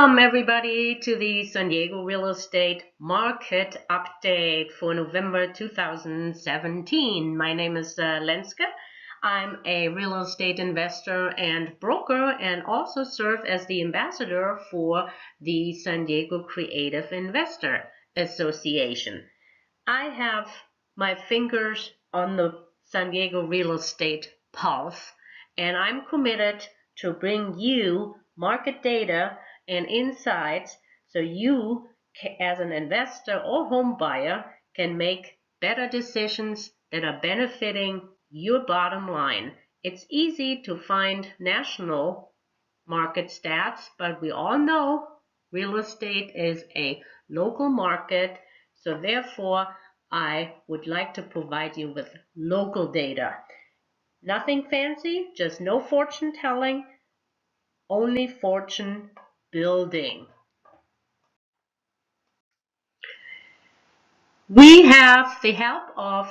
Welcome everybody to the San Diego Real Estate Market Update for November 2017. My name is Lenska. I'm a real estate investor and broker and also serve as the ambassador for the San Diego Creative Investor Association. I have my fingers on the San Diego real estate pulse, and I'm committed to bring you market data and insights so you, as an investor or home buyer, can make better decisions that are benefiting your bottom line. It's easy to find national market stats, but we all know real estate is a local market, so therefore I would like to provide you with local data. Nothing fancy, just no fortune telling, only fortune building. We have the help of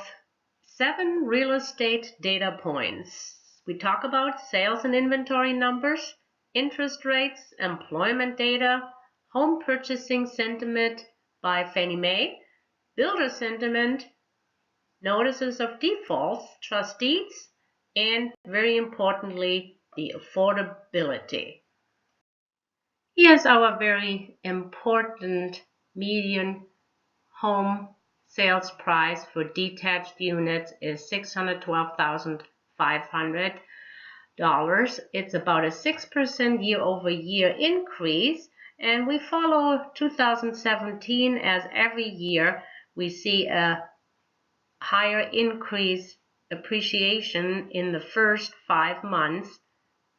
7 real estate data points. We talk about sales and inventory numbers, interest rates, employment data, home purchasing sentiment by Fannie Mae, builder sentiment, notices of defaults, trust deeds, and very importantly, the affordability. Here's our very important median home sales price for detached units is $612,500. It's about a 6% year-over-year increase, and we follow 2017 as every year we see a higher increase appreciation in the first 5 months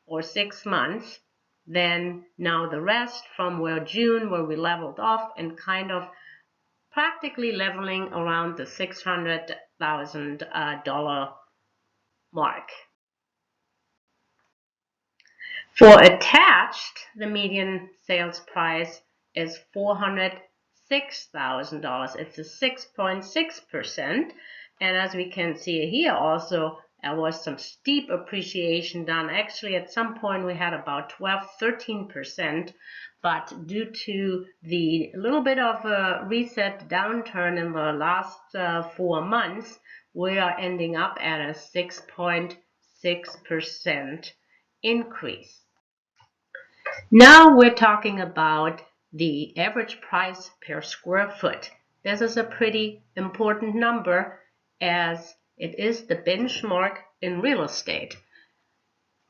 or 6 months than now the rest from June where we leveled off and kind of practically leveling around the $600,000 mark. For attached, the median sales price is $406,000. It's a 6.6%. And as we can see here also, there was some steep appreciation done. Actually, at some point we had about 12-13%. But due to the little bit of a reset downturn in the last 4 months, we are ending up at a 6.6% increase. Now we're talking about the average price per square foot. This is a pretty important number as it is the benchmark in real estate.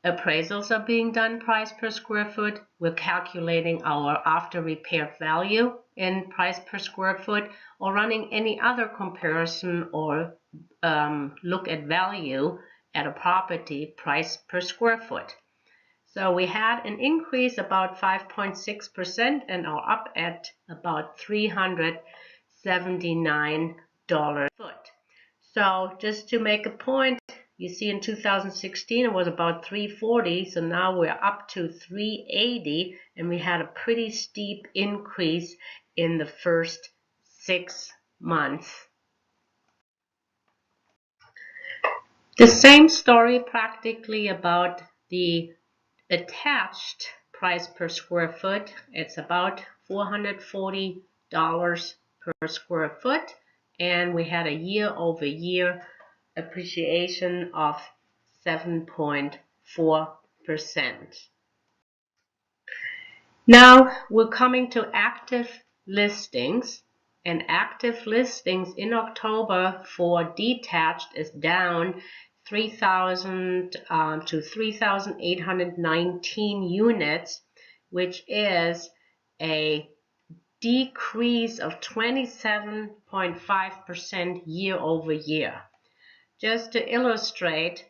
Appraisals are being done price per square foot. We're calculating our after repaired value in price per square foot or running any other comparison or look at value at a property price per square foot. So we had an increase about 5.6% and are up at about $379 a foot. So just to make a point, you see in 2016 it was about $340, so now we're up to $380, and we had a pretty steep increase in the first 6 months. The same story practically about the attached price per square foot. It's about $440 per square foot, and we had a year-over-year appreciation of 7.4%. Now we're coming to active listings, and active listings in October for detached is down 3,000 to 3,819 units, which is a decrease of 27.5% year over year. Just to illustrate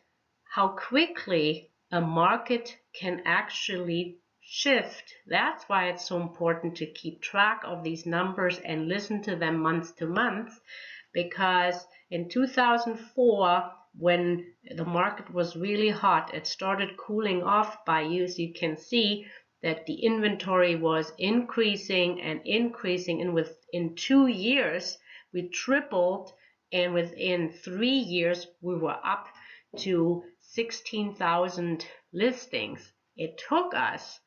how quickly a market can actually shift. That's why it's so important to keep track of these numbers and listen to them month to month, because in 2004, when the market was really hot, it started cooling off by you. As you can see that the inventory was increasing and increasing, and within 2 years we tripled, and within 3 years we were up to 16,000 listings. It took us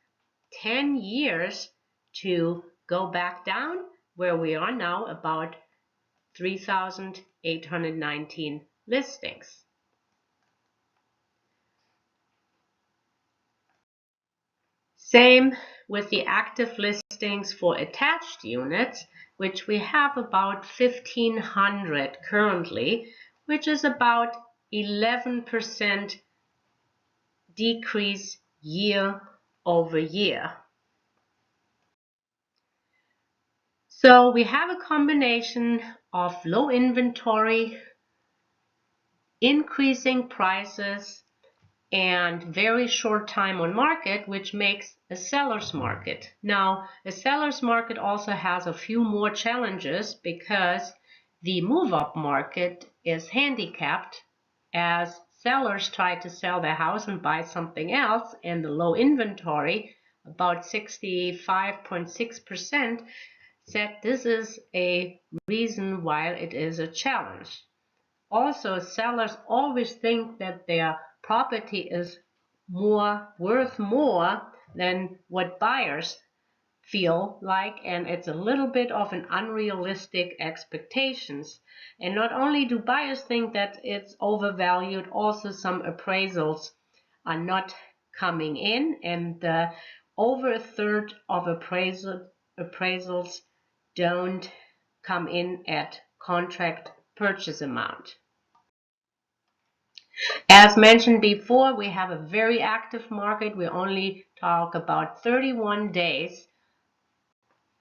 10 years to go back down where we are now, about 3,819 listings. Same with the active listings for attached units, which we have about 1,500 currently, which is about 11% decrease year over year. So we have a combination of low inventory, increasing prices, and very short time on market, which makes a seller's market. Now, a seller's market also has a few more challenges because the move-up market is handicapped as sellers try to sell their house and buy something else, and the low inventory, about 65.6%, said this is a reason why it is a challenge. Also, sellers always think that their property is worth more than what buyers feel like, and it's a little bit of an unrealistic expectations. And not only do buyers think that it's overvalued, also some appraisals are not coming in, and over a third of appraisals don't come in at contract purchase amount. As mentioned before, we have a very active market. We only talk about 31 days,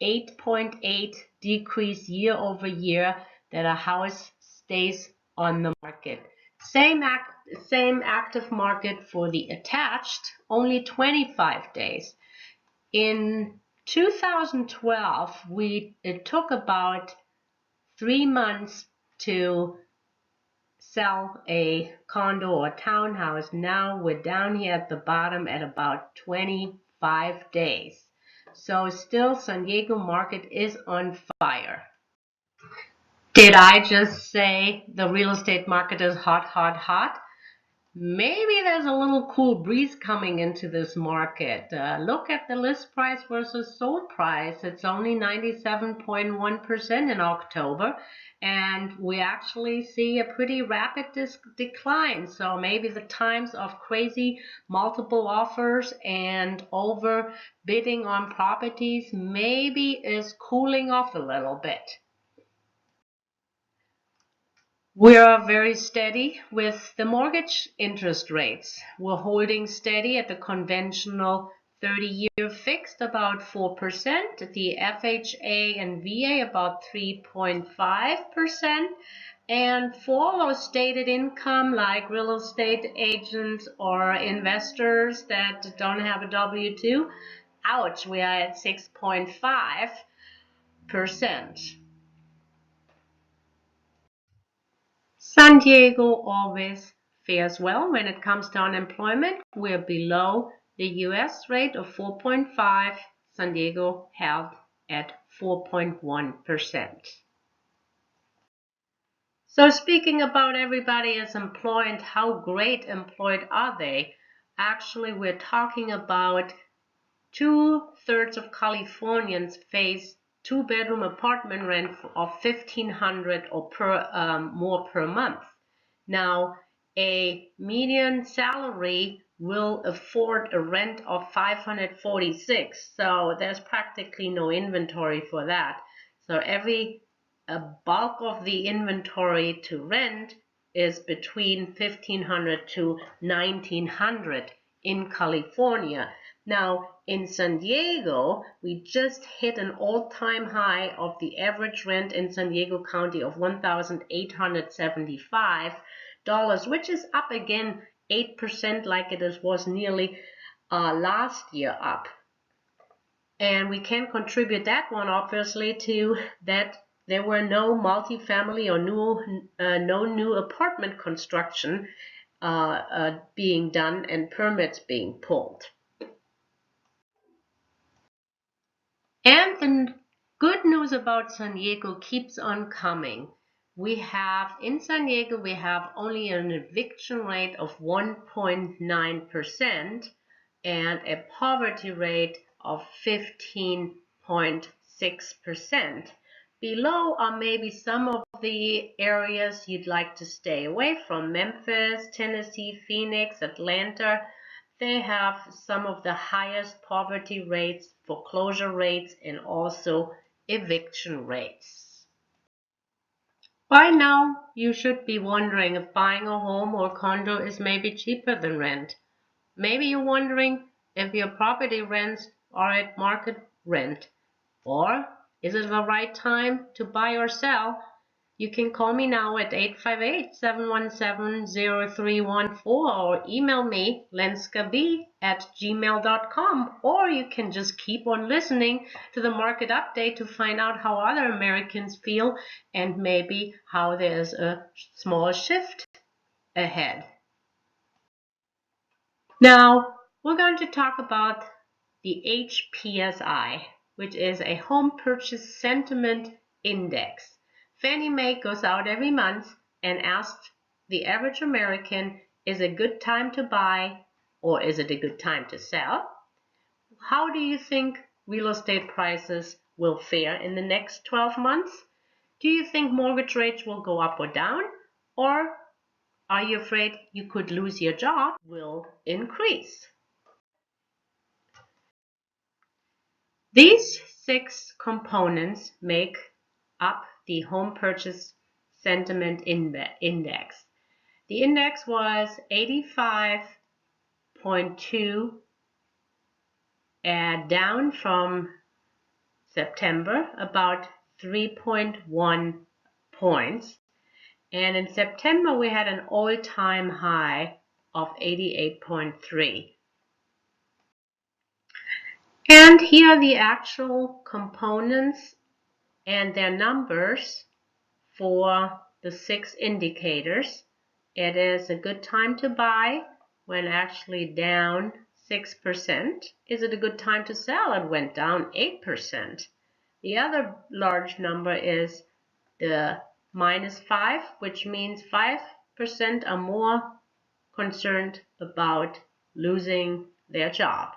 8.8 decrease year over year that a house stays on the market. Same active market for the attached, only 25 days. In 2012, it took about 3 months to sell a condo or townhouse. Now we're down here at the bottom at about 25 days. So still San Diego market is on fire. Did I just say the real estate market is hot, hot, hot? Maybe there's a little cool breeze coming into this market. Look at the list price versus sold price. It's only 97.1% in October, and we actually see a pretty rapid decline. So maybe the times of crazy multiple offers and overbidding on properties maybe is cooling off a little bit. We are very steady with the mortgage interest rates. We're holding steady at the conventional 30-year fixed about 4%, the FHA and VA about 3.5%, and for all those stated income like real estate agents or investors that don't have a W-2, ouch, we are at 6.5%. San Diego always fares well when it comes to unemployment. We're below the US rate of 4.5. San Diego held at 4.1%. So speaking about everybody is employed, how great employed are they? Actually, we're talking about 2/3 of Californians face two-bedroom apartment rent of $1,500 or more per month. Now, a median salary will afford a rent of $546, so there's practically no inventory for that. So a bulk of the inventory to rent is between $1,500 to $1,900 in California. Now, in San Diego, we just hit an all-time high of the average rent in San Diego County of $1,875, which is up again 8% like it was nearly last year up. And we can contribute that one obviously to that there were no multifamily or no new apartment construction being done and permits being pulled. And the good news about San Diego keeps on coming. In San Diego, we have only an eviction rate of 1.9% and a poverty rate of 15.9%. 8.6%. Below are maybe some of the areas you'd like to stay away from. Memphis, Tennessee, Phoenix, Atlanta. They have some of the highest poverty rates, foreclosure rates, and also eviction rates. By now, you should be wondering if buying a home or condo is maybe cheaper than rent. Maybe you're wondering if your property rents are at market rent. Or is it the right time to buy or sell? You can call me now at 858-717-0314 or email me lenskab@gmail.com, or you can just keep on listening to the market update to find out how other Americans feel and maybe how there's a small shift ahead. Now, we're going to talk about the HPSI, which is a Home Purchase Sentiment Index. Fannie Mae goes out every month and asks the average American, is it a good time to buy or is it a good time to sell? How do you think real estate prices will fare in the next 12 months? Do you think mortgage rates will go up or down? Or are you afraid you could lose your job? Will increase? These 6 components make up the Home Purchase Sentiment Index. The index was 85.2, down from September, about 3.1 points. And in September, we had an all-time high of 88.3. And here are the actual components and their numbers for the 6 indicators. It is a good time to buy when actually down 6%. Is it a good time to sell? It went down 8%. The other large number is the -5, which means 5% are more concerned about losing their job.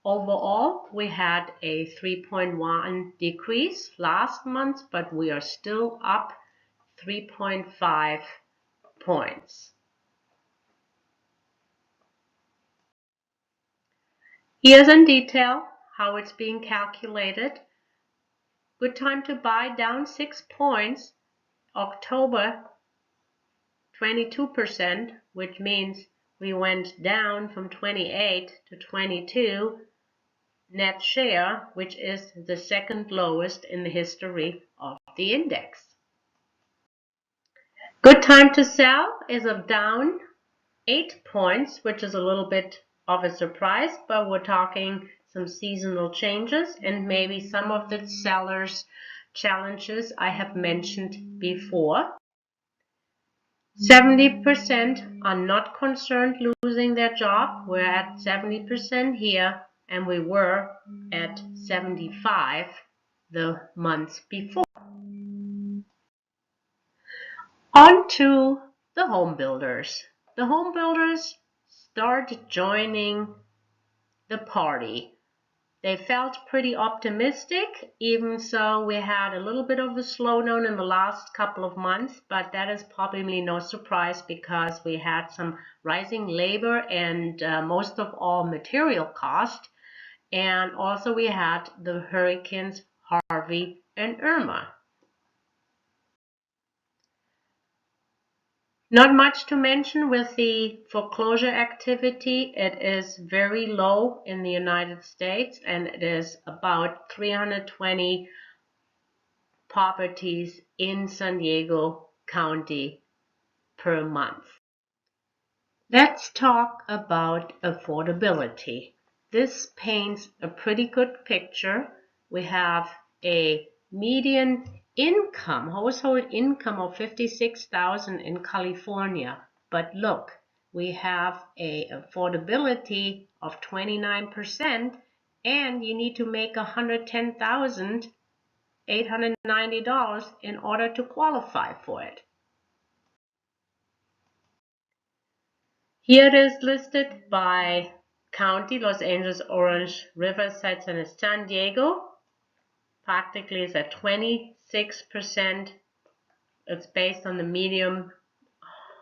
Overall, we had a 3.1 decrease last month, but we are still up 3.5 points. Here's in detail how it's being calculated. Good time to buy, down 6 points. October, 22%, which means we went down from 28 to 22. Net share, which is the second lowest in the history of the index. Good time to sell is down 8 points, which is a little bit of a surprise, but we're talking some seasonal changes and maybe some of the sellers' challenges I have mentioned before. 70% are not concerned losing their job. We're at 70% here, and we were at 75 the months before. On to the home builders. The home builders started joining the party. They felt pretty optimistic, even so we had a little bit of a slowdown in the last couple of months, but that is probably no surprise because we had some rising labor and most of all material cost, and also we had the hurricanes Harvey and Irma. Not much to mention with the foreclosure activity. It is very low in the United States and it is about 320 properties in San Diego County per month. Let's talk about affordability. This paints a pretty good picture. We have a median household income of $56,000 in California. But look, we have a affordability of 29% and you need to make $110,890 in order to qualify for it. Here it is listed by county: Los Angeles, Orange, Riverside, and San Diego. practically is at 26%. It's based on the medium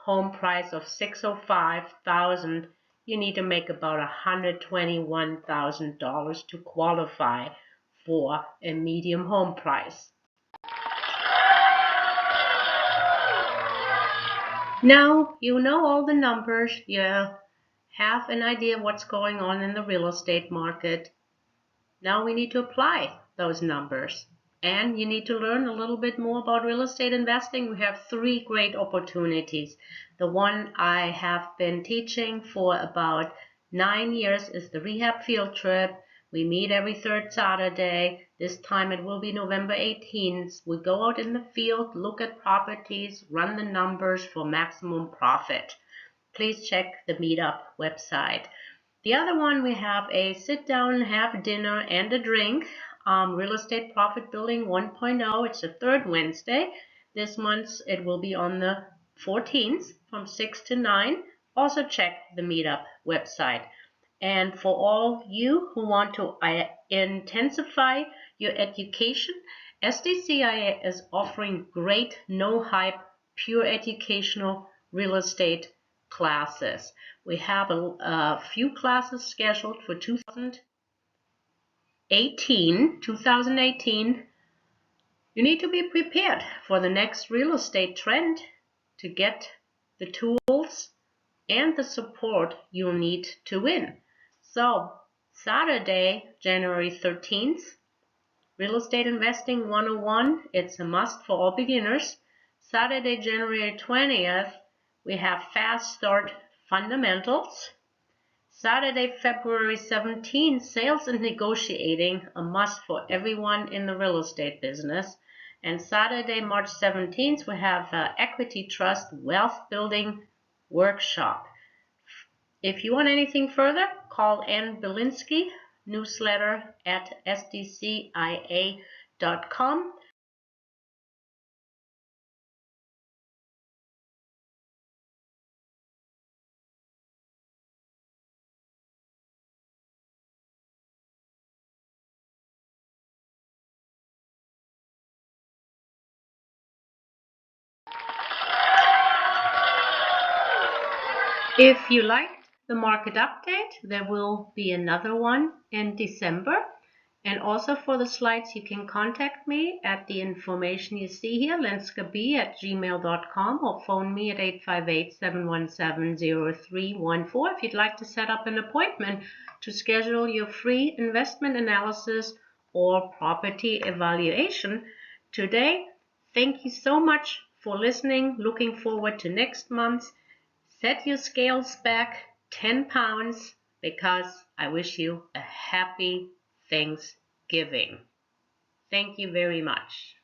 home price of $605,000. You need to make about $121,000 to qualify for a medium home price. Now you know all the numbers. You have an idea of what's going on in the real estate market. Now we need to apply those numbers. And you need to learn a little bit more about real estate investing. We have 3 great opportunities. The one I have been teaching for about 9 years is the Rehab Field Trip. We meet every 3rd Saturday. This time it will be November 18th. We go out in the field, look at properties, run the numbers for maximum profit. Please check the Meetup website. The other one, we have a sit down, have dinner and a drink. Real Estate Profit Building 1.0. It's the 3rd Wednesday. This month it will be on the 14th from 6 to 9. Also check the Meetup website. And for all you who want to intensify your education, SDCIA is offering great, no hype, pure educational real estate classes. We have a few classes scheduled for 2018. You need to be prepared for the next real estate trend to get the tools and the support you'll need to win. So, Saturday, January 13th, Real Estate Investing 101, it's a must for all beginners. Saturday, January 20th, we have Fast Start Fundamentals. Saturday, February 17th, Sales and Negotiating, a must for everyone in the real estate business. And Saturday, March 17th, we have Equity Trust Wealth Building Workshop. If you want anything further, call Ann Belinsky, newsletter at sdcia.com. If you liked the market update, there will be another one in December. And also for the slides, you can contact me at the information you see here, lenskab@gmail.com, or phone me at 858-717-0314 if you'd like to set up an appointment to schedule your free investment analysis or property evaluation today. Thank you so much for listening. Looking forward to next month. Set your scales back 10 pounds because I wish you a happy Thanksgiving. Thank you very much.